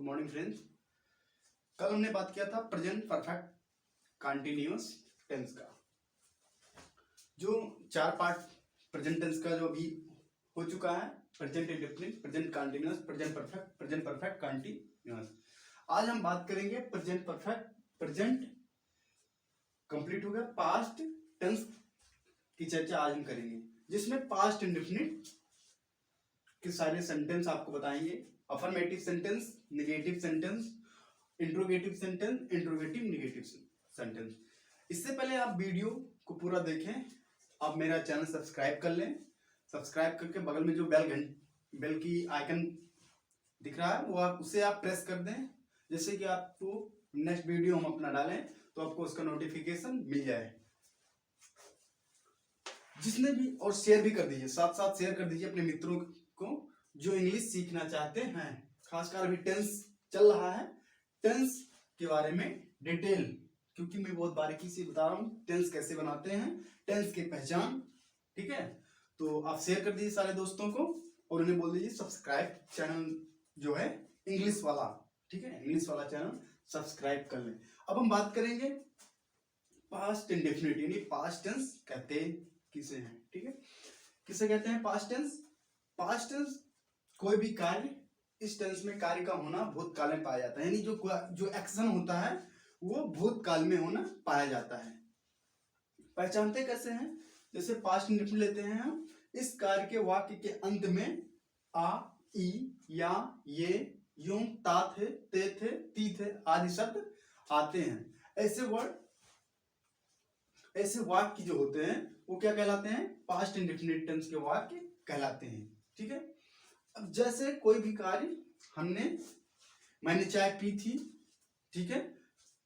Good morning friends. कल हमने बात किया था प्रेजेंट परफेक्ट कंटिन्यूअस टेंस का, जो चार पार्ट प्रेजेंट टेंस का जो अभी हो चुका है, present indefinite, present continuous, present perfect continuous. आज हम बात करेंगे प्रेजेंट परफेक्ट, प्रेजेंट कंप्लीट हो गया, पास्ट टेंस की चर्चा आज हम करेंगे, जिसमें पास्ट इंडेफिनिट के सारे सेंटेंस आपको बताएंगे। Affirmative sentence, negative sentence, interrogative sentence, interrogative negative sentence. इससे पहले आप वीडियो को पूरा देखें, आप मेरा चैनल सब्सक्राइब कर लें। सब्सक्राइब करके बगल में जो बेल की आइकन दिख रहा है वो आप उसे आप प्रेस कर दें, जैसे कि आपको नेक्स्ट वीडियो हम अपना डालें तो आपको उसका नोटिफिकेशन मिल जाए। जिसने भी, और शेयर भी कर दीजिए, साथ साथ शेयर कर दीजिए अपने मित्रों को जो इंग्लिश सीखना चाहते हैं। खासकर अभी टेंस चल रहा है, टेंस के बारे में डिटेल, क्योंकि मैं बहुत बारीकी से बता रहा हूँ टेंस कैसे बनाते हैं, टेंस की पहचान। ठीक है, तो आप शेयर कर दीजिए सारे दोस्तों को और उन्हें बोल दीजिए सब्सक्राइब चैनल जो है इंग्लिश वाला, ठीक है, इंग्लिश वाला चैनल सब्सक्राइब कर लें। अब हम बात करेंगे पास्ट इंडेफिनिट, यानी पास्ट टेंस कहते किसे हैं। ठीक है, किसे कहते हैं पास्ट टेंस? पास्ट टेंस कोई भी कार्य, इस टेंस में कार्य का होना भूतकाल में पाया जाता है, यानी जो एक्शन होता है वो भूतकाल में होना पाया जाता है। पहचानते कैसे हैं? जैसे पास्ट इंडेफिनिट लेते हैं हम, इस कार्य के वाक्य के अंत में आ, ई, या, ये, यूं, ता थे, ते थे, ती थे आदि शब्द आते हैं। ऐसे वाक्य जो होते हैं वो क्या कहलाते हैं? पास्ट इंडेफिनिट टेंस के वाक्य कहलाते हैं। ठीक है, अब जैसे कोई भी कार्य, मैंने चाय पी थी, ठीक है,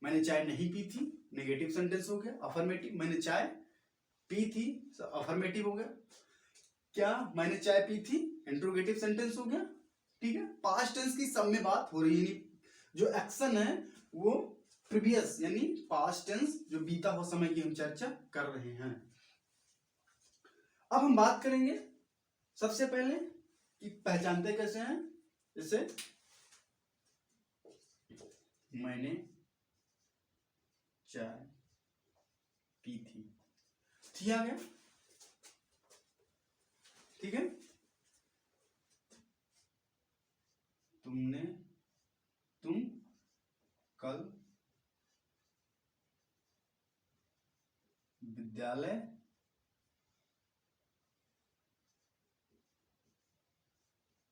मैंने चाय नहीं पी थी, नेगेटिव सेंटेंस हो गया। अफर्मेटिव, मैंने चाय पी थी, अफर्मेटिव हो गया। क्या मैंने चाय पी थी, इंट्रोगेटिव सेंटेंस हो गया। ठीक है, पास्ट टेंस की सब में बात हो रही है, जो एक्शन है वो प्रीवियस यानी पास्ट टेंस, जो बीता हुआ समय की हम चर्चा कर रहे हैं। अब हम बात करेंगे सबसे पहले कि पहचानते कैसे हैं। जैसे मैंने चाय पी थी आ गया। ठीक है, तुम कल विद्यालय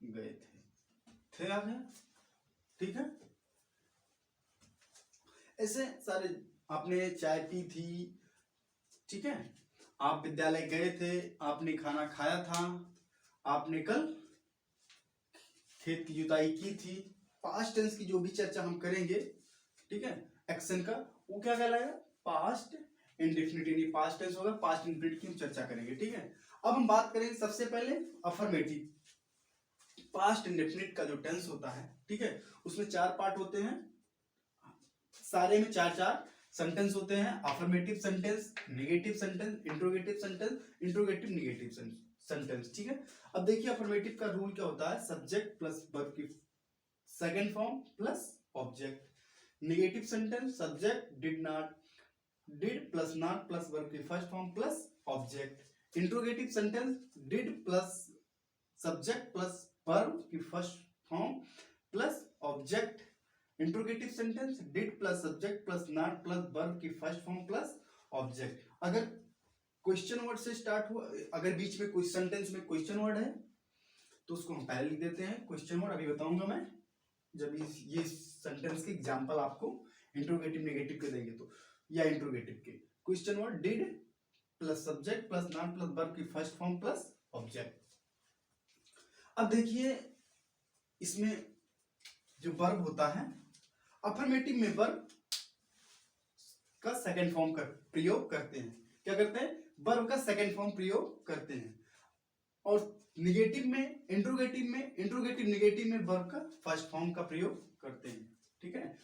गए थे आ गया। ठीक है, ऐसे सारे, आपने चाय पी थी, ठीक है, आप विद्यालय गए थे, आपने खाना खाया था, आपने कल खेत की जुताई की थी। पास्ट टेंस की जो भी चर्चा हम करेंगे, ठीक है, एक्शन का, वो क्या कहलाएगा? पास्ट इंडेफिनिट, यानी पास्ट टेंस होगा, पास्ट इंडेफिनिट की हम चर्चा करेंगे। ठीक है, अब हम बात करेंगे सबसे पहले अफर्मेटिव। पास्ट इंडेफिनिट का जो टेंस होता है, ठीक है, उसमें चार पार्ट होते हैं, सारे में चार चार सेंटेंस होते हैं। Affirmative sentence, negative sentence, interrogative sentence, interrogative negative sentence. ठीक है, अब देखिए अफर्मेटिव का रूल क्या होता है? सब्जेक्ट प्लस वर्ब की second form plus object. Negative sentence, subject did plus not plus verb की first form plus object. Interrogative sentence, did plus subject plus verb की first form plus object. Interrogative sentence, did plus subject plus not plus verb की first form plus object. अगर question word से start हुआ, अगर बीच में कोई sentence में question word है तो उसको हम पहले लिख देते हैं क्वेश्चन वर्ड। अभी बताऊंगा मैं, जब ये सेंटेंस के एग्जांपल आपको इंट्रोगेटिव नेगेटिव के देंगे तो, या इंट्रोगेटिव के question word, did plus subject plus not plus verb की फर्स्ट फॉर्म प्लस ऑब्जेक्ट। अब देखिए इसमें जो वर्ब होता है, अफर्मेटिव में वर्ब का सेकंड फॉर्म का प्रयोग करते हैं। क्या करते हैं? वर्ब का सेकंड फॉर्म प्रयोग करते हैं। और निगेटिव में, इंट्रोगेटिव नेगेटिव में वर्ब का फर्स्ट फॉर्म का प्रयोग करते हैं। ठीक है,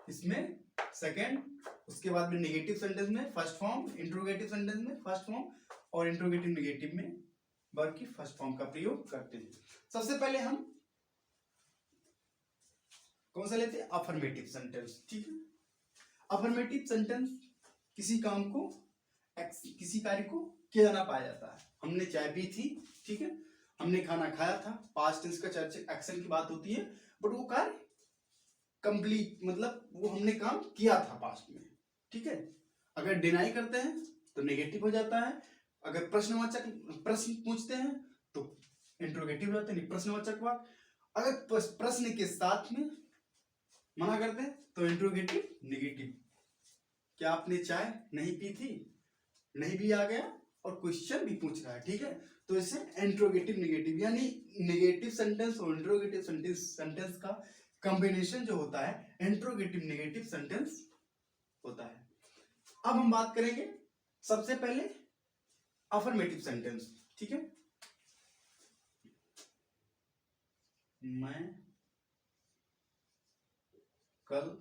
इसमें सेकंड, उसके बाद में नेगेटिव सेंटेंस में फर्स्ट फॉर्म, इंट्रोगेटिव सेंटेंस में फर्स्ट फॉर्म, और इंट्रोगेटिव नेगेटिव में वर्ब की फर्स्ट फॉर्म का प्रयोग करते हैं। सबसे पहले हम कौन सा लेते हैं? Affirmative sentence. ठीक है, अफर्मेटिव सेंटेंस किसी काम को किसी कार्य को किया जाना पाया जाता है। हमने चाय पी थी, ठीक है, हमने खाना खाया था, पास्ट टेंस का चर्चा एक्शन की बात होती है, बट वो कार्य कंप्लीट मतलब वो हमने काम किया था पास्ट में। ठीक है, अगर डिनाई करते हैं तो नेगेटिव हो जाता है, अगर प्रश्नवाचक प्रश्न पूछते हैं तो इंट्रोगेटिव रहते हैं, प्रश्नवाचक वाक्य, अगर प्रश्न के साथ में मना करते हैं तो इंट्रोगेटिव नेगेटिव। क्या आपने चाय नहीं पी थी, नहीं भी आ गया और क्वेश्चन भी पूछ रहा है। ठीक है, तो इसे इंट्रोगेटिव नेगेटिव यानी नेगेटिव सेंटेंस और इंट्रोगेटिव सेंटेंस का कॉम्बिनेशन जो होता है इंट्रोगेटिव नेगेटिव सेंटेंस होता है। अब हम बात करेंगे सबसे पहले अफर्मेटिव सेंटेंस। ठीक है, मैं कल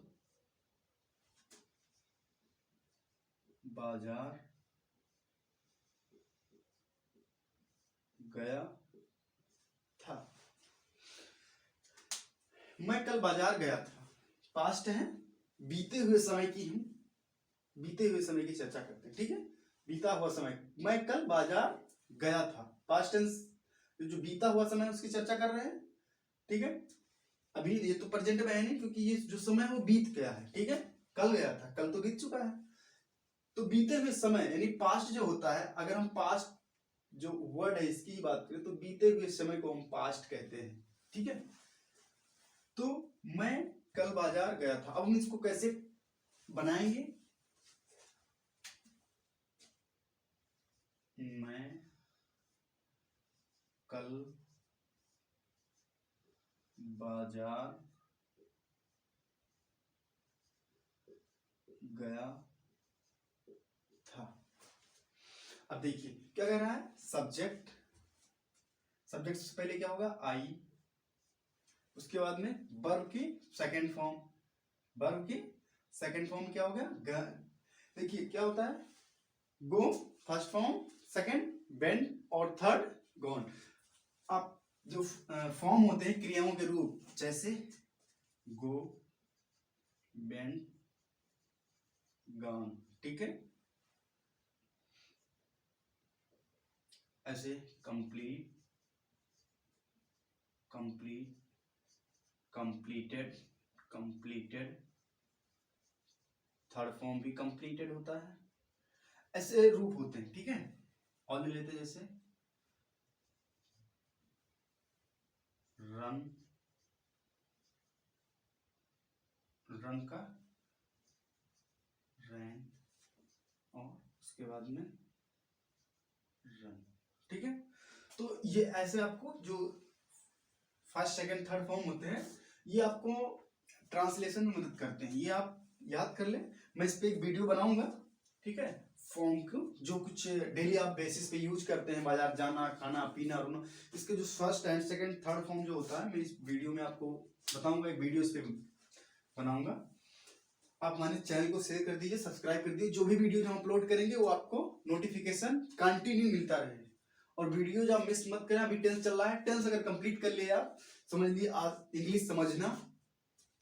बाजार गया था। मैं कल बाजार गया था, पास्ट है, बीते हुए समय की हम बीते हुए समय की चर्चा करते हैं। ठीक है, बीता हुआ समय, मैं कल बाजार गया था, पास्ट टेंस जो बीता हुआ समय उसकी चर्चा कर रहे हैं। ठीक है, अभी ये तो प्रेजेंट में है नहीं क्योंकि ये जो समय है वो बीत गया है। ठीक है, कल गया था, कल तो बीत चुका है, तो बीते हुए समय यानी पास्ट जो होता है, अगर हम पास्ट जो वर्ड है इसकी बात करें तो बीते हुए समय को हम पास्ट कहते हैं। ठीक है, तो मैं कल बाजार गया था, अब हम इसको कैसे बनाएंगे? मैं कल बाजार गया था। अब देखिए क्या कह रहा है, सब्जेक्ट, सब्जेक्ट से पहले क्या होगा? आई, उसके बाद में वर्ब की सेकंड फॉर्म, वर्ब की सेकंड फॉर्म क्या हो गया? देखिए क्या होता है, गो फर्स्ट फॉर्म, सेकंड वेंट और थर्ड गॉन। आप जो फॉर्म होते हैं क्रियाओं के रूप, जैसे गो, वेंट, गॉन। ठीक है, ऐसे complete, complete, completed, completed, third form भी कंप्लीटेड होता है, ऐसे रूप होते हैं। ठीक है, और ले लेते हैं जैसे रन, रन का रैन और उसके बाद में रन। ठीक है, तो ये ऐसे आपको जो फर्स्ट सेकंड थर्ड फॉर्म होते हैं ये आपको ट्रांसलेशन में मदद करते हैं, ये आप याद कर ले। मैं इस पे एक वीडियो बनाऊंगा। ठीक है, फॉर्म को जो कुछ डेली आप बेसिस पे यूज करते हैं, बाजार जाना, खाना पीना, रोना, इसके जो first and second third form जो होता है मैं इस वीडियो में आपको बताऊंगा, एक वीडियो इस पे बनाऊंगा। आप हमारे चैनल को शेयर कर दीजिए, सब्सक्राइब कर दीजिए, जो भी वीडियो हम अपलोड करेंगे वो आपको नोटिफिकेशन कंटिन्यू मिलता रहे। और वीडियो जो आप मिस मत करें, अभी 10th चल रहा है, 10th अगर कंप्लीट कर लिया आप, समझ लीजिए आज इंग्लिश समझना,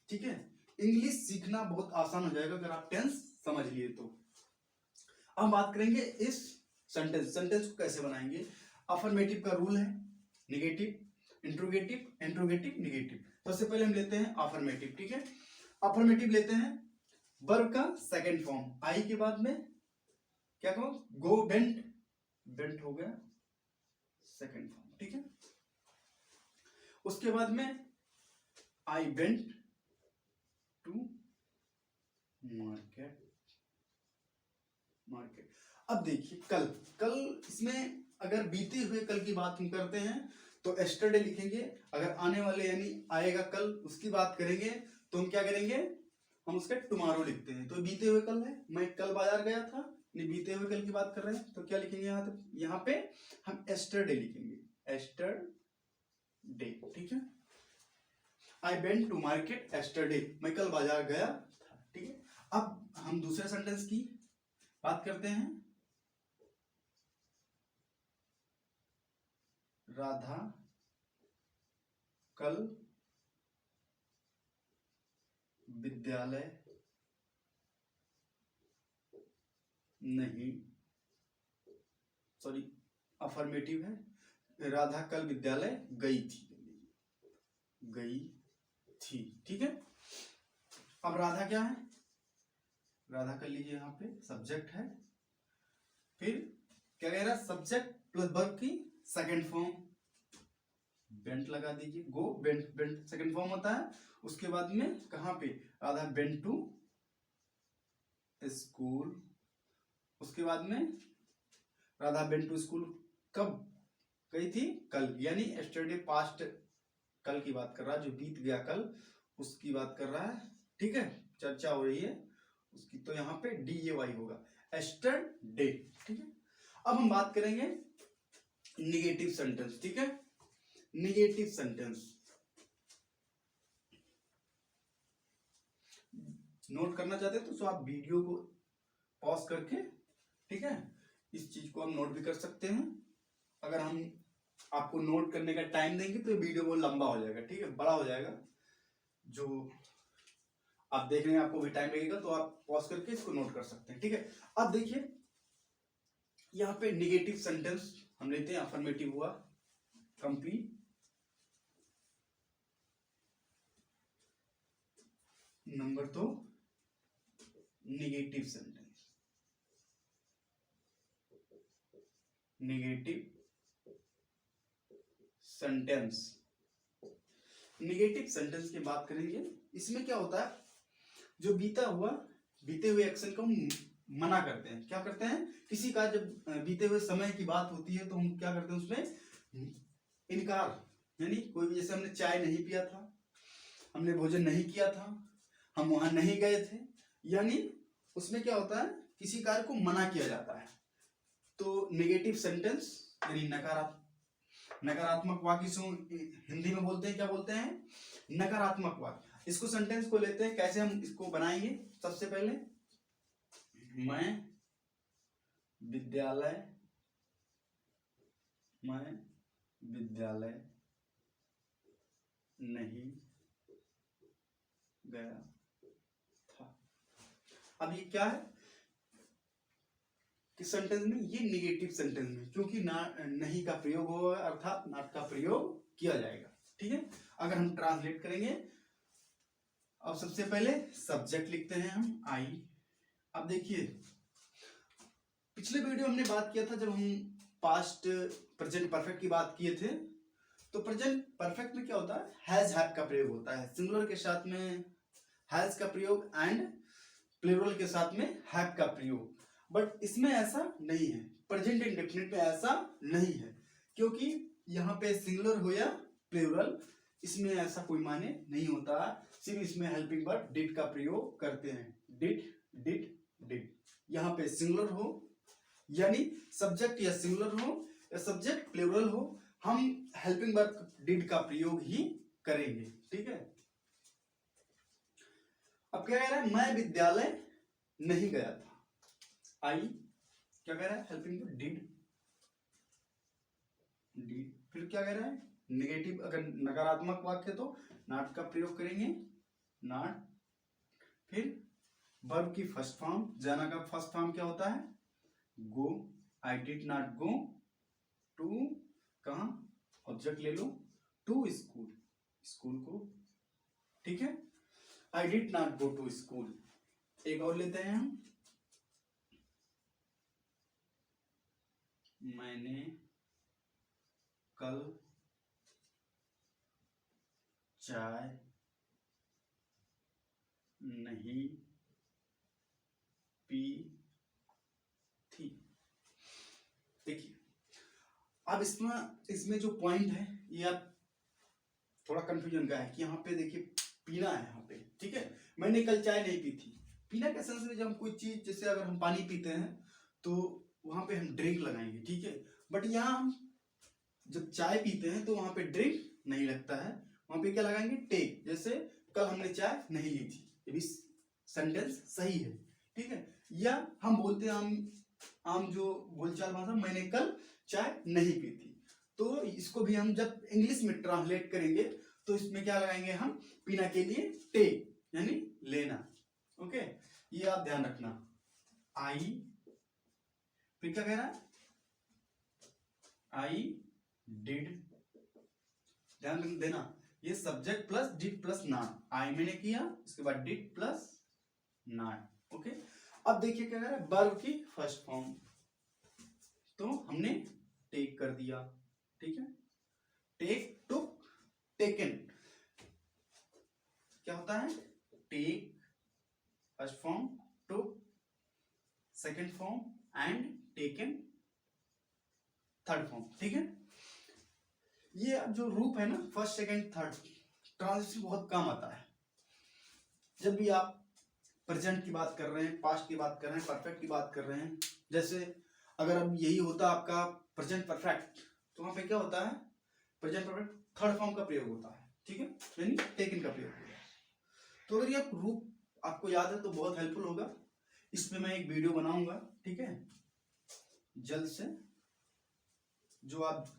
ठीक है, इंग्लिश सीखना बहुत आसान हो जाएगा अगर आप 10th समझ लिए तो। अब बात करेंगे इस सेंटेंस, सेंटेंस को कैसे बनाएंगे। अफर्मेटिव का रूल है, नेगेटिव, इंट्रोगेटिव, इंट्रोगेटिव, नेगेटिव। सबसे पहले हम लेते हैं अफर्मेटिव। ठीक है, अफर्मेटिव लेते हैं वर्ब का सेकंड फॉर्म, आई के बाद में क्या कहो, गो, वेंट, वेंट हो गया सेकंड फॉर्म। ठीक है, उसके बाद में I went to market, market. अब देखिए कल, कल इसमें अगर बीते हुए कल की बात हम करते हैं तो एस्टरडे लिखेंगे, अगर आने वाले यानी आएगा कल उसकी बात करेंगे तो हम क्या करेंगे, हम उसका टुमारो लिखते हैं। तो बीते हुए कल है, मैं कल बाजार गया था, नहीं बीते हुए कल की बात कर रहे हैं तो क्या लिखेंगे यहाँ, तो यहाँ पे हम एस्टरडे लिखेंगे, एस्टरडे। ठीक है, I went to market yesterday, मैं कल बाजार गया था। ठीक है, अब हम दूसरे सेंटेंस की बात करते हैं, राधा कल विद्यालय नहीं, सॉरी अफर्मेटिव है, राधा कल विद्यालय गई थी, गई थी, ठीक है। अब राधा क्या है, राधा कर लीजिए, यहाँ पे सब्जेक्ट है, फिर क्या कह रहा है, सब्जेक्ट प्लस वर्ब की सेकंड फॉर्म, बेंट लगा दीजिए, गो, बेंट, बेंट सेकंड फॉर्म होता है। उसके बाद में कहाँ पे, राधा बेंट टू स्कूल, उसके बाद में राधा बेंट टू स्कूल कब गई थी, कल, यानी एस्टरडे पास्ट, कल की बात कर रहा है, जो बीत गया कल उसकी बात कर रहा है, ठीक है, चर्चा हो रही है उसकी, तो यहाँ पे DAY होगा, एस्टरडे, ठीक है। अब हम बात करेंगे निगेटिव सेंटेंस, ठीक है, निगेटिव सेंटेंस नोट करना चाहते हैं तो आप वीडियो को पॉज करके, ठीक है, इस चीज को हम नोट भी कर सकते हैं। अगर हम आपको नोट करने का टाइम देंगे तो वीडियो बहुत लंबा हो जाएगा, ठीक है, बड़ा हो जाएगा, जो आप देख रहे हैं आपको भी टाइम लगेगा, तो आप पॉज करके इसको नोट कर सकते हैं, ठीक है। अब देखिए यहाँ पे निगेटिव सेंटेंस हम लेते हैं, अफर्मेटिव हुआ complete, number 2 negative sentence, negative sentence, negative sentence की बात करेंगे। इसमें क्या होता है, जो बीते हुए एक्शन को हम मना करते हैं, क्या करते हैं, किसी का जब बीते हुए समय की बात होती है तो हम क्या करते हैं, उसमें इनकार, यानी कोई भी, जैसे हमने चाय नहीं पिया था, हमने भोजन नहीं किया था, हम वहां नहीं गए थे, यानी उसमें क्या होता है, किसी कार्य को मना किया जाता है। तो नेगेटिव सेंटेंस यानी नकारात्मक वाक्य से हिंदी में बोलते हैं, क्या बोलते हैं, नकारात्मक वाक्य। इसको सेंटेंस को लेते हैं, कैसे हम इसको बनाएंगे, सबसे पहले मैं विद्यालय नहीं गया था। अब ये क्या है कि सेंटेंस में, ये निगेटिव सेंटेंस में, क्योंकि नहीं का प्रयोग होगा, अर्थात नॉट का प्रयोग किया जाएगा, ठीक है। अगर हम ट्रांसलेट करेंगे, अब सबसे पहले सब्जेक्ट लिखते हैं हम आई। अब देखिए पिछले वीडियो हमने बात किया था, जब हम पास्ट प्रेजेंट परफेक्ट की बात किए थे, तो प्रेजेंट परफेक्ट में क्या होता है, हैज हैव का प्रयोग होता है, सिंगुलर के साथ में हैज का प्रयोग एंड प्लूरल के साथ में हैव का प्रयोग। बट इसमें ऐसा नहीं है, प्रेजेंट इंडेफिनिट में ऐसा नहीं है, क्योंकि यहाँ पे सिंगुलर हो या प्लूरल, इसमें ऐसा कोई माने नहीं होता, सिर्फ इसमें हेल्पिंग वर्ब डिड का प्रयोग करते हैं, डिड। यहाँ पे सिंगुलर हो यानी सब्जेक्ट या सिंगुलर हो या सब्जेक्ट प्लूरल हो, हम हेल्पिंग वर्ब डिड का प्रयोग ही करेंगे, ठीक है। अब क्या कह रहा है, मैं विद्यालय नहीं गया था, आई क्या कह रहा है, हेल्पिंग वर्ब डिड। फिर क्या कह रहा है, नेगेटिव, अगर नकारात्मक वाक्य तो नॉट का प्रयोग करेंगे, नॉट। फिर वर्ब की फर्स्ट फॉर्म, जाना का फर्स्ट फॉर्म क्या होता है, go, I did not go to, कहा, ऑब्जेक्ट ले लो, टू स्कूल, स्कूल को, ठीक है, I did not go to school. एक और लेते हैं हम, मैंने कल चाय नहीं पी थी। देखिए अब इसमें जो पॉइंट है, ये आप थोड़ा कंफ्यूजन का है कि यहाँ पे देखिए पीना है यहाँ पे, ठीक है, मैंने कल चाय नहीं पी थी। पीना के सेंस में जब हम कोई चीज, जैसे अगर हम पानी पीते हैं तो वहां पे हम ड्रिंक लगाएंगे, ठीक है, बट यहाँ हम जब चाय पीते हैं तो वहां पे ड्रिंक नहीं लगता है, वहां पे क्या लगाएंगे, टेक। जैसे कल हमने चाय नहीं ली थी, ये भी सेंटेंस सही है, ठीक है। या हम बोलते हैं आम जो बोलचाल भाषा, मैंने कल चाय नहीं पी थी, तो इसको भी हम जब इंग्लिश में ट्रांसलेट करेंगे तो इसमें क्या लगाएंगे हम, पीना के लिए टेक, यानी लेना। ओके, ये आप ध्यान रखना। आई, फिर क्या कह रहा है, आई डिड, ध्यान देना ये subject plus did plus not, I मैंने किया, उसके बाद डिड प्लस नॉट। ओके, अब देखिए क्या कह रहा है, वर्ब की फर्स्ट फॉर्म, तो हमने टेक कर दिया, ठीक है, टेक, टुक, टेकन, क्या होता है, take first form, took second form and taken third form, ठीक है। ये जो रूप है ना फर्स्ट सेकेंड थर्ड, ट्रांजिशन बहुत कम आता है। जब भी आप प्रेजेंट की बात कर रहे हैं, पास्ट की बात कर रहे हैं, परफेक्ट की बात कर रहे हैं, जैसे अगर अब यही होता आपका प्रेजेंट परफेक्ट, तो वहां पे क्या होता है, प्रेजेंट परफेक्ट थर्ड फॉर्म का प्रयोग होता है, ठीक है, यानी टेकन का प्रयोग होता है। तो अगर ये रूप आपको याद है तो बहुत हेल्पफुल होगा। इसमें मैं एक वीडियो बनाऊंगा, ठीक है, जल्द से, जो आप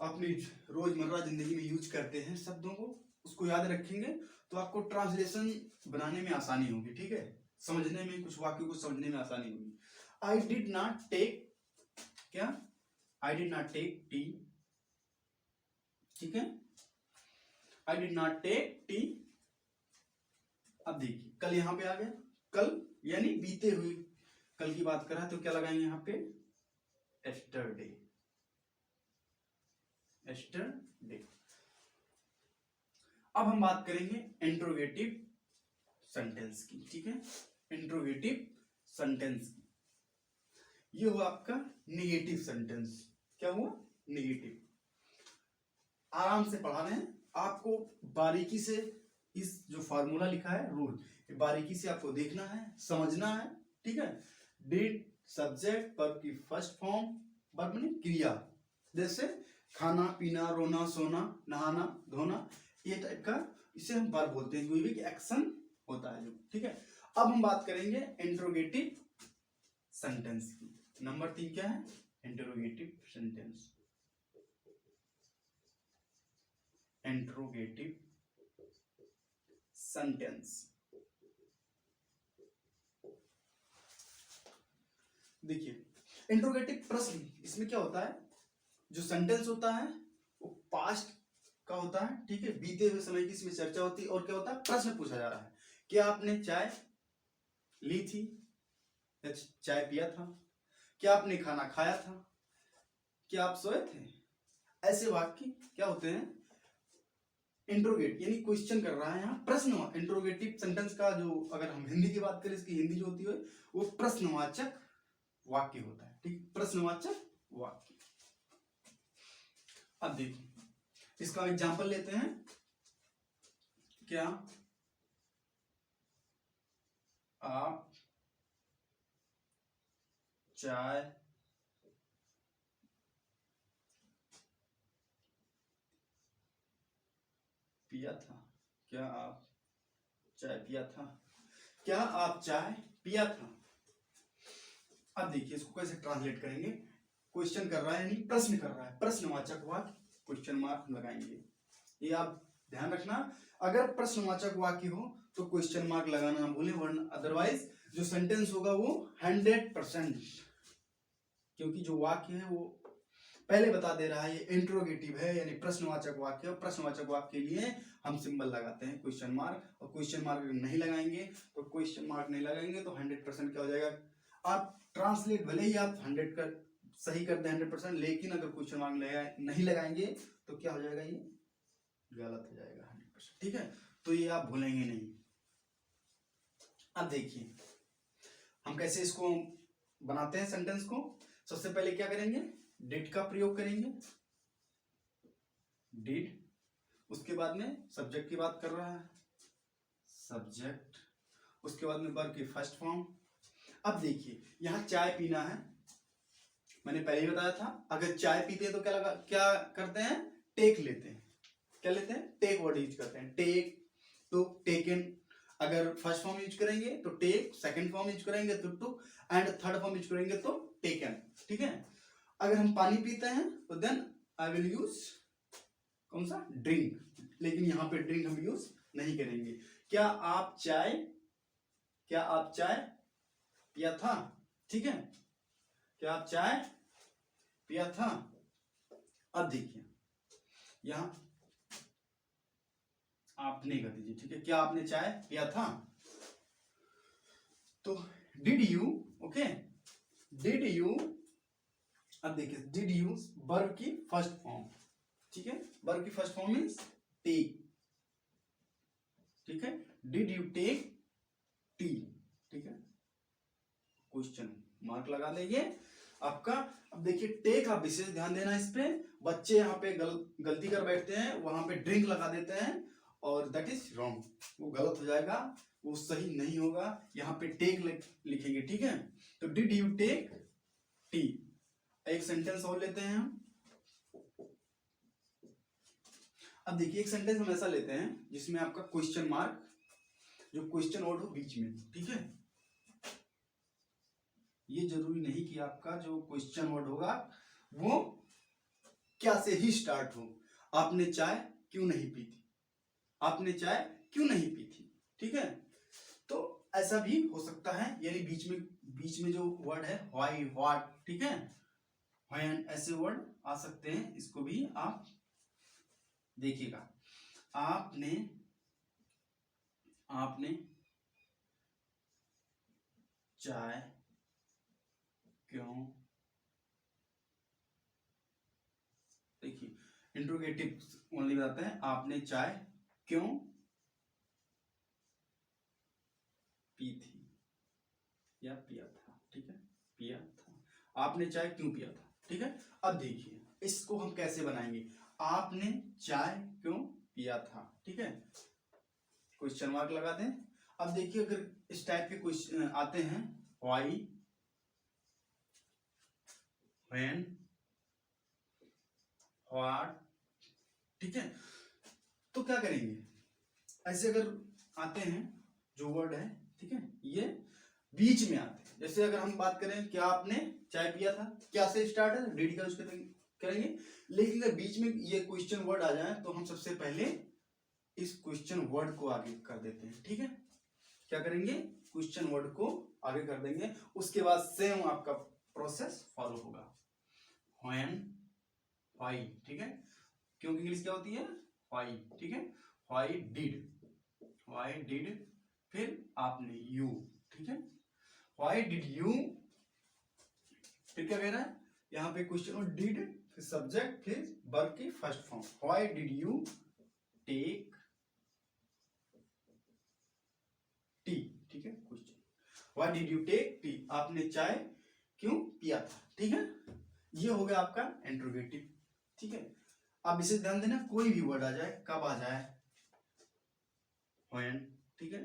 अपनी रोजमर्रा जिंदगी में यूज करते हैं शब्दों को, उसको याद रखेंगे तो आपको ट्रांसलेशन बनाने में आसानी होगी, ठीक है, समझने में, कुछ वाक्यों को समझने में आसानी होगी। आई डिड नॉट टेक, क्या, I did not take tea, ठीक है, I did not take tea. अब देखिए कल यहां पे आ गया, कल यानी बीते हुए कल की बात कर रहा है, तो क्या लगाएंगे यहां पे, एस्टरडे, एस्टरडे। अब हम बात करेंगे इंट्रोगेटिव सेंटेंस की, ठीक है, इंट्रोगेटिव सेंटेंस की। ये हुआ आपका नेगेटिव सेंटेंस, क्या हुआ, नेगेटिव। आराम से पढ़ा रहे हैं आपको, बारीकी से इस जो फार्मूला लिखा है रूल, बारीकी से आपको देखना है, समझना है, ठीक है। डिड सब्जेक्ट, वर्ब की फर्स्ट फॉर्म, वर्ब माने क्रिया, जैसे खाना पीना, रोना सोना, नहाना धोना, ये टाइप का, इसे हम वर्ब बोलते हैं, कोई भी एक्शन होता है जो, ठीक है। अब हम बात करेंगे इंट्रोगेटिव सेंटेंस की। नंबर 3 क्या है, इंट्रोगेटिव सेंटेंस, इंट्रोगेटिव सेंटेंस। देखिए इंट्रोगेटिव प्रश्न, इसमें क्या होता है, जो सेंटेंस होता है वो पास्ट का होता है, ठीक है, बीते हुए समय की इसमें चर्चा होती है, और क्या होता है, प्रश्न पूछा जा रहा है, क्या आपने चाय ली थी, चाय पिया था, क्या आपने खाना खाया था, क्या आप सोए थे, ऐसे वाक्य क्या होते हैं, इंट्रोगेट यानी क्वेश्चन कर रहा है, यहाँ प्रश्न। इंट्रोगेटिव सेंटेंस का जो, अगर हम हिंदी की बात करें, इसकी हिंदी जो होती है वो प्रश्नवाचक वाक्य होता है, ठीक, प्रश्नवाचक वाक्य। अब देखिए इसका एग्जांपल लेते हैं, क्या आप चाय पिया था, क्या आप चाय पिया था, क्या आप चाय पिया था। अब देखिए इसको कैसे ट्रांसलेट करेंगे, क्वेश्चन कर रहा है यानी प्रश्न कर रहा है, प्रश्नवाचक वाक्य, क्वेश्चन मार्क लगाएंगे, ये आप ध्यान रखना। अगर प्रश्नवाचक वाक्य हो तो क्वेश्चन मार्क लगाना ना भूलें, वरना अदरवाइज जो सेंटेंस होगा वो 100%, क्योंकि जो वाक्य है वो पहले बता दे रहा है ये इंट्रोगेटिव है यानी प्रश्नवाचक वाक्य, और प्रश्नवाचक वाक्य के लिए हम सिंबल लगाते हैं क्वेश्चन मार्क, और क्वेश्चन मार्क नहीं लगाएंगे तो क्वेश्चन मार्क नहीं लगाएंगे तो 100% क्या हो जाएगा, आप ट्रांसलेट भले ही आप 100 कर सही कर दें 100%, लेकिन अगर क्वेश्चन मार्क नहीं लगाएंगे तो क्या हो जाएगा, ये गलत हो जाएगा 100%, ठीक है, तो ये आप भूलेंगे नहीं। अब देखिए हम कैसे इसको बनाते हैं सेंटेंस को। सबसे पहले क्या करेंगे, डिड का प्रयोग करेंगे, डिड, उसके बाद में सब्जेक्ट की बात कर रहा है, सब्जेक्ट, उसके बाद में वर्ब की फर्स्ट फॉर्म। अब देखिए यहां चाय पीना है, मैंने पहले ही बताया था, अगर चाय पीते हैं तो क्या करते हैं, टेक लेते हैं, क्या लेते हैं, टेक वर्ड यूज करते हैं, टेक, टू, टेकन। अगर फर्स्ट फॉर्म यूज करेंगे तो टेक, सेकंड फॉर्म यूज करेंगे तो took, and third form use करेंगे तो टेकन, ठीक है। अगर हम पानी पीते हैं तो देन आई विल यूज कौन सा, ड्रिंक, लेकिन यहाँ पे ड्रिंक हम यूज नहीं करेंगे। क्या आप चाय पिया था? ठीक है, क्या आप चाय पिया था? अब देखिए यहां आपने कर दीजिए, ठीक है, क्या आपने चाय पिया था? तो did you, okay, did you, अब देखिए डिड यू वर्ब की फर्स्ट फॉर्म, ठीक है, वर्ब की फर्स्ट फॉर्म मीन्स टेक, ठीक है, डिड यू टेक टी, ठीक है, क्वेश्चन मार्क लगा देंगे आपका। अब देखिए टेक, आप विशेष ध्यान देना इस पे, बच्चे यहाँ पे गलती कर बैठते हैं, वहां पे ड्रिंक लगा देते हैं और दैट इज रॉन्ग, वो गलत हो जाएगा, वो सही नहीं होगा, यहाँ पे टेक लिखेंगे, ठीक है। तो डिड यू टेक टी। एक सेंटेंस और लेते हैं हम। अब देखिए एक सेंटेंस हम ऐसा लेते हैं जिसमें आपका क्वेश्चन मार्क, जो क्वेश्चन वर्ड हो बीच में, ठीक है, ये जरूरी नहीं कि आपका जो क्वेश्चन वर्ड होगा वो क्या से ही स्टार्ट हो। आपने चाय क्यों नहीं पी थी? आपने चाय क्यों नहीं पी थी? ठीक है, तो ऐसा भी हो सकता है, यानी बीच में जो वर्ड है व्हाई, व्हाट, ठीक है, व्हेन, ऐसे वर्ड आ सकते हैं, इसको भी आप देखिएगा। आपने चाय क्यों, देखिए इंट्रोगेटिव ओनली बताते हैं, आपने चाय क्यों पी थी या पिया था, ठीक है, पिया था, आपने चाय क्यों पिया था, ठीक है। अब देखिए इसको हम कैसे बनाएंगे, आपने चाय क्यों पिया था, ठीक है, क्वेश्चन मार्क लगा दें। अब देखिए अगर इस टाइप के क्वेश्चन आते हैं, व्हाई, व्हेन, व्हाट, ठीक है, तो क्या करेंगे, ऐसे अगर आते हैं जो वर्ड है, ठीक है, ये बीच में आते हैं, जैसे अगर हम बात करें क्या आपने चाय पिया था, क्या से स्टार्ट है, डेडी का यूज करेंगे, लेकिन अगर बीच में ये क्वेश्चन वर्ड आ जाए तो हम सबसे पहले इस क्वेश्चन वर्ड को आगे कर देते हैं, ठीक है, क्या करेंगे, क्वेश्चन वर्ड को आगे कर देंगे, उसके बाद सेम आपका प्रोसेस फॉलो होगा, व्हेन, व्हाई, ठीक है, क्योंकि इंग्लिश क्या होती है, व्हाई, ठीक है, व्हाई डिड, फिर आपने यू, ठीक है, व्हाई डिड यू, फिर क्या कह रहा है यहाँ पे क्वेश्चन डिड, फिर सब्जेक्ट, फिर वर्ब की first form, why did you take tea, ठीक है, question, why did you take tea, आपने चाय क्यों पिया था, ठीक है, ये हो गया आपका इंट्रोगेटिव, ठीक है। आप इसे ध्यान देना, कोई भी वर्ड आ जाए, कब आ जाए, व्हेन, ठीक है,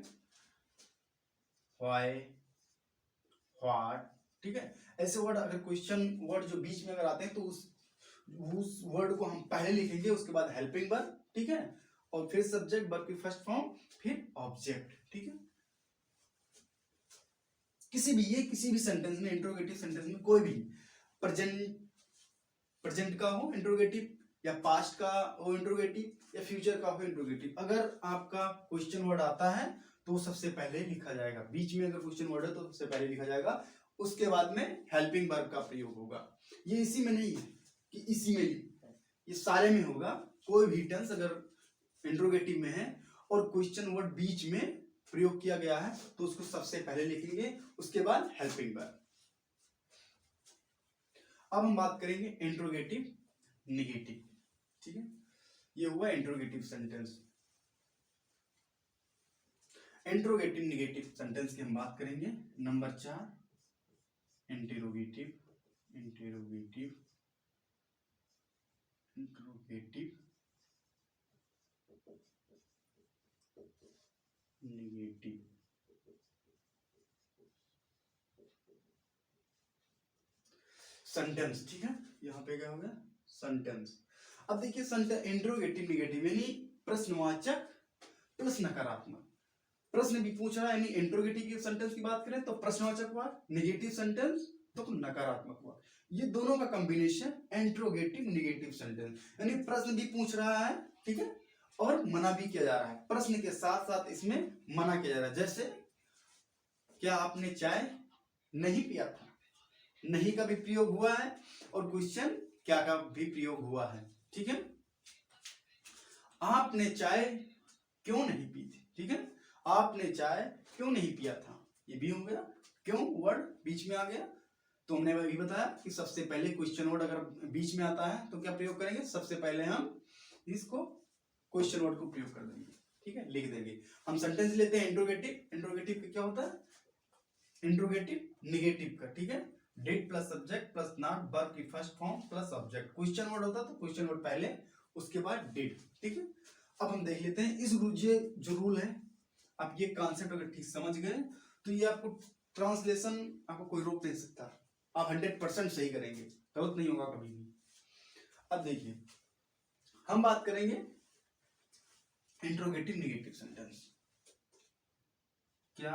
व्हाई, व्हाट, ठीक है, ऐसे वर्ड अगर क्वेश्चन वर्ड जो बीच में अगर आते हैं तो उस वर्ड को हम पहले लिखेंगे, उसके बाद हेल्पिंग वर्ब, ठीक है, और फिर सब्जेक्ट, वर्ब की फर्स्ट फॉर्म, फिर ऑब्जेक्ट, ठीक है। किसी भी सेंटेंस में, इंट्रोगेटिव सेंटेंस में, कोई भी प्रेजेंट का हो इंट्रोगेटिव, या पास्ट का हो इंट्रोगेटिव, या फ्यूचर का हो इंट्रोगेटिव, अगर आपका क्वेश्चन वर्ड आता है तो सबसे पहले लिखा जाएगा, बीच में अगर क्वेश्चन वर्ड है तो सबसे पहले लिखा जाएगा, उसके बाद में हेल्पिंग वर्ब का प्रयोग होगा। ये इसी में नहीं है कि इसी में, ये सारे में होगा, कोई भी टेंस अगर इंट्रोगेटिव में है और क्वेश्चन वर्ड बीच में प्रयोग किया गया है तो उसको सबसे पहले लिखेंगे, उसके बाद हेल्पिंग वर्ब। अब हम बात करेंगे इंट्रोगेटिव निगेटिव, ठीक है, ये हुआ interrogative sentence. Interrogative negative sentence की हम बात करेंगे, नंबर 4 इंटेरोगेटिव निगेटिव, सेंटेंस, ठीक है, यहां पे क्या हो गया, सेंटेंस। अब देखिए सेंटेंस इंट्रोगेटिव निगेटिव यानी प्रश्नवाचक प्लस नकारात्मक, प्रश्न भी पूछ रहा है, यानी इंट्रोगेटिव सेंटेंस की बात करें तो प्रश्नवाचक हुआ, निगेटिव सेंटेंस तो नकारात्मक हुआ, ये दोनों का कॉम्बिनेशन इंट्रोगेटिव निगेटिव सेंटेंस, यानी प्रश्न भी पूछ रहा है, ठीक है, और मना भी किया जा रहा है, प्रश्न के साथ साथ इसमें मना किया जा रहा है। जैसे क्या आपने चाय नहीं पिया था, नहीं का भी प्रयोग हुआ है और क्वेश्चन क्या का भी प्रयोग हुआ है। ठीक है, आपने चाय क्यों नहीं पी थी, ठीक है, आपने चाय क्यों नहीं पिया था, ये भी हो गया, क्यों वर्ड बीच में आ गया। तो हमने अभी बताया कि सबसे पहले क्वेश्चन वर्ड अगर बीच में आता है तो क्या प्रयोग करेंगे, सबसे पहले हम इसको क्वेश्चन वर्ड को प्रयोग कर देंगे। ठीक है, लिख देंगे। हम सेंटेंस लेते हैं इंट्रोगेटिव। इंट्रोगेटिव क्या होता है, इंट्रोगेटिव निगेटिव का। ठीक है, did plus subject plus not verb की first form plus object. Question word होता तो क्वेश्चन वर्ड पहले उसके बाद डिड। ठीक है, अब हम देख लेते हैं इस ये जो रूल है, आप ये कॉन्सेप्ट अगर ठीक समझ गए तो ये आपको ट्रांसलेशन आपको कोई रोक नहीं सकता, आप 100% सही करेंगे, गलत नहीं होगा कभी भी। अब देखिए हम बात करेंगे इंट्रोगेटिव निगेटिव सेंटेंस। क्या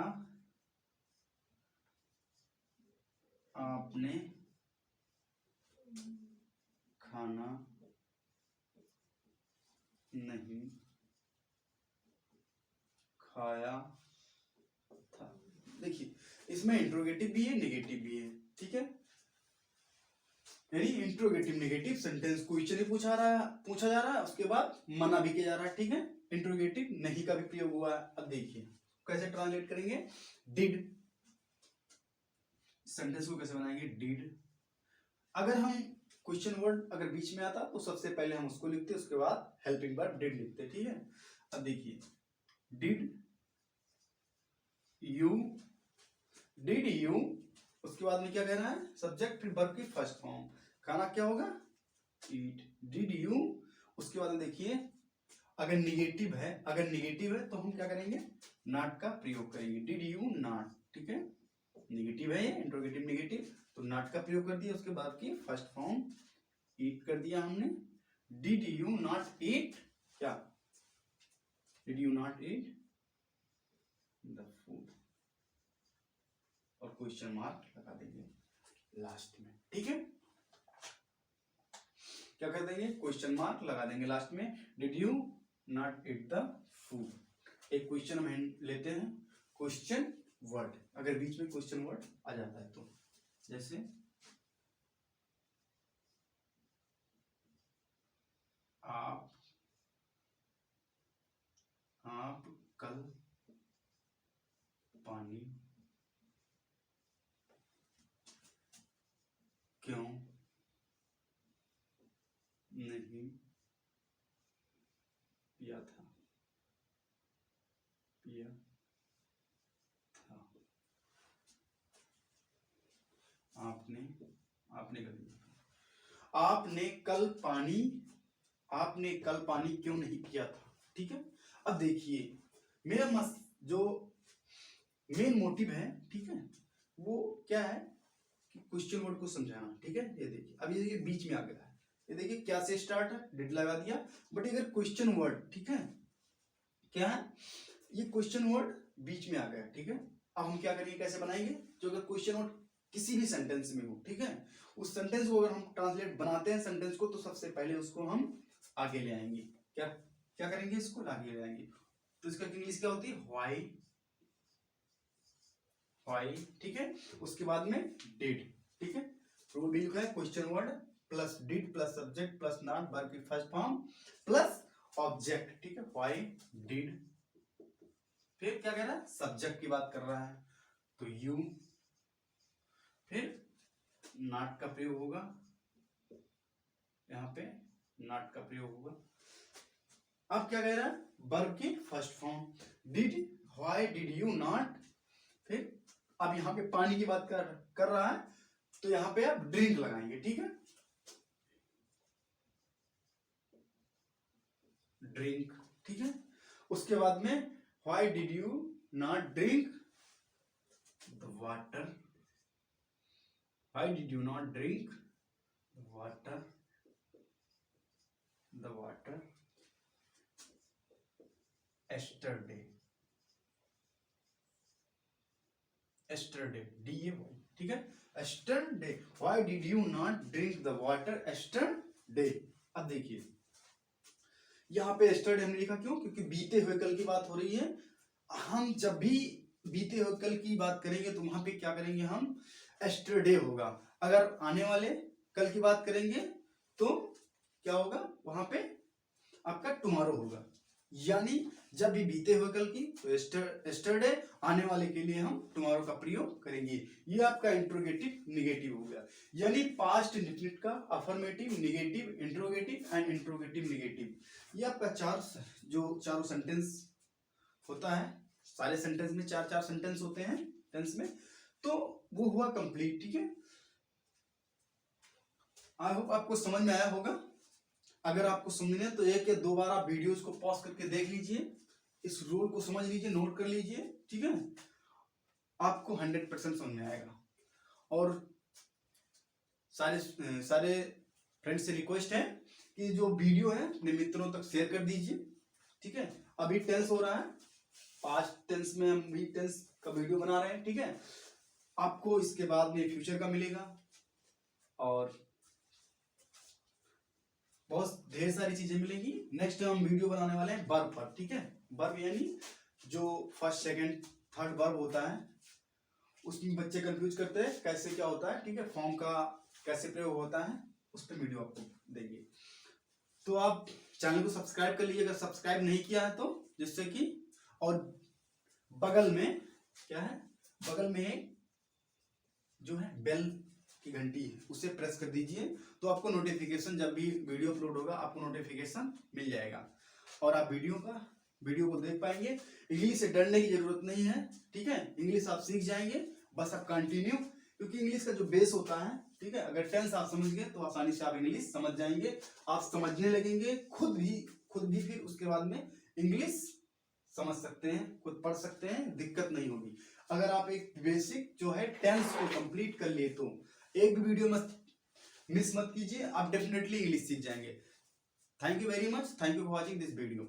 आपने खाना नहीं खाया था। देखिए इसमें इंट्रोगेटिव भी है निगेटिव भी है। ठीक है, यानी इंट्रोगेटिव निगेटिव सेंटेंस क्वेश्चन ही पूछा जा रहा है, उसके बाद मना भी किया जा रहा है। ठीक है, इंट्रोगेटिव नहीं का भी प्रयोग हुआ है। अब देखिए कैसे ट्रांसलेट करेंगे, डिड सेंटेंस को कैसे बनाएंगे, डिड। अगर हम क्वेश्चन वर्ड अगर बीच में आता तो सबसे पहले हम उसको लिखते, उसके बाद हेल्पिंग वर्ब डिड लिखते। ठीक है, अब देखिए डिड यू, उसके बाद में क्या कह रहा है, सब्जेक्ट फिर वर्ब की फर्स्ट फॉर्म, खाना क्या होगा, ईट। डिड यू, उसके बाद में देखिए अगर निगेटिव है तो हम क्या करेंगे, नॉट का प्रयोग करेंगे, डिड यू नॉट। ठीक है, निगेटिव है ये, इंट्रोगेटिव निगेटिव, तो नॉट का प्रयोग कर दिया, उसके बाद की फर्स्ट फॉर्म ईट कर दिया हमने। डिड यू नॉट ईट, क्या, did you not eat the food, और क्वेश्चन मार्क लगा देंगे लास्ट में। ठीक है, क्या कर देंगे, क्वेश्चन मार्क लगा देंगे लास्ट में, did you not eat the food. एक क्वेश्चन हम लेते हैं, क्वेश्चन वर्ड अगर बीच में क्वेश्चन वर्ड आ जाता है तो, जैसे आप कल पानी क्यों नहीं पिया था, आपने कल पानी क्यों नहीं पिया था। ठीक है, अब देखिए मेरा जो मेन मोटिव है, ठीक है, वो क्या है कि क्वेश्चन वर्ड को समझाना। ठीक है, ये देखिए अब ये बीच में आ गया है, ये देखिए क्या से स्टार्ट है, डिड लगा दिया, बट अगर क्वेश्चन वर्ड, ठीक है, क्या है, ये क्वेश्चन वर्ड बीच में आ गया। ठीक है, अब हम क्या करेंगे, कैसे बनाएंगे, जो अगर क्वेश्चन वर्ड किसी भी सेंटेंस में हो, ठीक है, उस सेंटेंस को अगर हम ट्रांसलेट बनाते हैं सेंटेंस को, तो सबसे पहले उसको हम आगे ले आएंगे। क्या क्या करेंगे, इसको आगे ले आएंगे। तो इसका इंग्लिश क्या होती है, व्हाई। ठीक है, उसके बाद में डिड। ठीक है, तो वो भी लिखा है question word plus did plus subject plus not verb की फर्स्ट फॉर्म प्लस ऑब्जेक्ट। ठीक है, व्हाई डिड, फिर क्या कह रहा है, सब्जेक्ट की बात कर रहा है तो यू, फिर नॉट का प्रयोग होगा, यहां पे नॉट का प्रयोग होगा। अब क्या कह रहा है, वर्ब की first form did, why did you not, फिर अब यहां पे पानी की बात कर रहा है तो यहां पे आप ड्रिंक लगाएंगे। ठीक है, ड्रिंक। ठीक है, उसके बाद में why did you not drink the water, why did you not drink water, the water yesterday, DA। ठीक है, yesterday, why did you not drink the water yesterday। अब देखिए यहाँ पे yesterday हमने लिखा क्यों? क्योंकि बीते हुए कल की बात हो रही है। हम जब भी बीते हुए कल की बात करेंगे तो वहां पे क्या करेंगे हम? yesterday होगा। अगर आने वाले कल की बात करेंगे तो क्या होगा? वहां पे आपका टुमारो होगा। यानी जब भी बीते हुए कल की तो yesterday, आने वाले के लिए हम टुमारो का प्रयोग करेंगे। ये आपका इंट्रोगेटिव निगेटिव हो गया। यानी पास्ट इंडेफिनिट का affirmative, negative, interrogative and interrogative negative. ये आपका चारों सेंटेंस होता है। सारे सेंटेंस में चार सेंटेंस होते हैं टेंस में। तो वो हुआ कंप्लीट। ठीक है, आई होप आपको समझ में आया होगा। अगर आपको समझने तो एक या दो बार आप वीडियोस को पॉज करके देख लीजिए, इस रूल को समझ लीजिए, नोट कर लीजिए। ठीक है, आपको 100% समझ में आएगा। और सारे फ्रेंड्स से रिक्वेस्ट है कि जो वीडियो है अपने मित्रों तक शेयर कर दीजिए। ठीक है, अभी टेंस हो रहा है, पास्ट टेंस में हम भी टेंस का वीडियो बना रहे हैं। ठीक है, आपको इसके बाद में फ्यूचर का मिलेगा और बहुत ढेर सारी चीजें मिलेंगी। नेक्स्ट हम वीडियो बनाने वाले हैं वर्ब पर। ठीक है, वर्ब यानी जो फर्स्ट सेकंड थर्ड वर्ब होता है, उसमें बच्चे कंफ्यूज करते हैं कैसे क्या होता है। ठीक है, फॉर्म का कैसे प्रयोग होता है, उस पर वीडियो आपको देंगे। तो आप चैनल को सब्सक्राइब कर लीजिए अगर सब्सक्राइब नहीं किया है तो, जिससे कि, और बगल में क्या है, बगल में जो है बेल की घंटी है, उसे प्रेस कर दीजिए तो आपको नोटिफिकेशन, जब भी वीडियो अपलोड होगा आपको नोटिफिकेशन मिल जाएगा और आप वीडियो को देख पाएंगे। इंग्लिश से डरने की जरूरत नहीं है। ठीक है, इंग्लिश आप सीख जाएंगे, बस आप कंटिन्यू, क्योंकि इंग्लिश का जो बेस होता है, ठीक है, अगर टेंस आप समझ गए तो आसानी से आप इंग्लिश समझ जाएंगे। आप समझने लगेंगे खुद भी फिर उसके बाद में इंग्लिश समझ सकते हैं, खुद पढ़ सकते हैं, दिक्कत नहीं होगी। अगर आप एक बेसिक जो है टेंस को कंप्लीट कर लिए तो एक भी वीडियो मिस मत कीजिए, आप डेफिनेटली इंग्लिश सीख जाएंगे। Thank you very much, thank you for watching this video.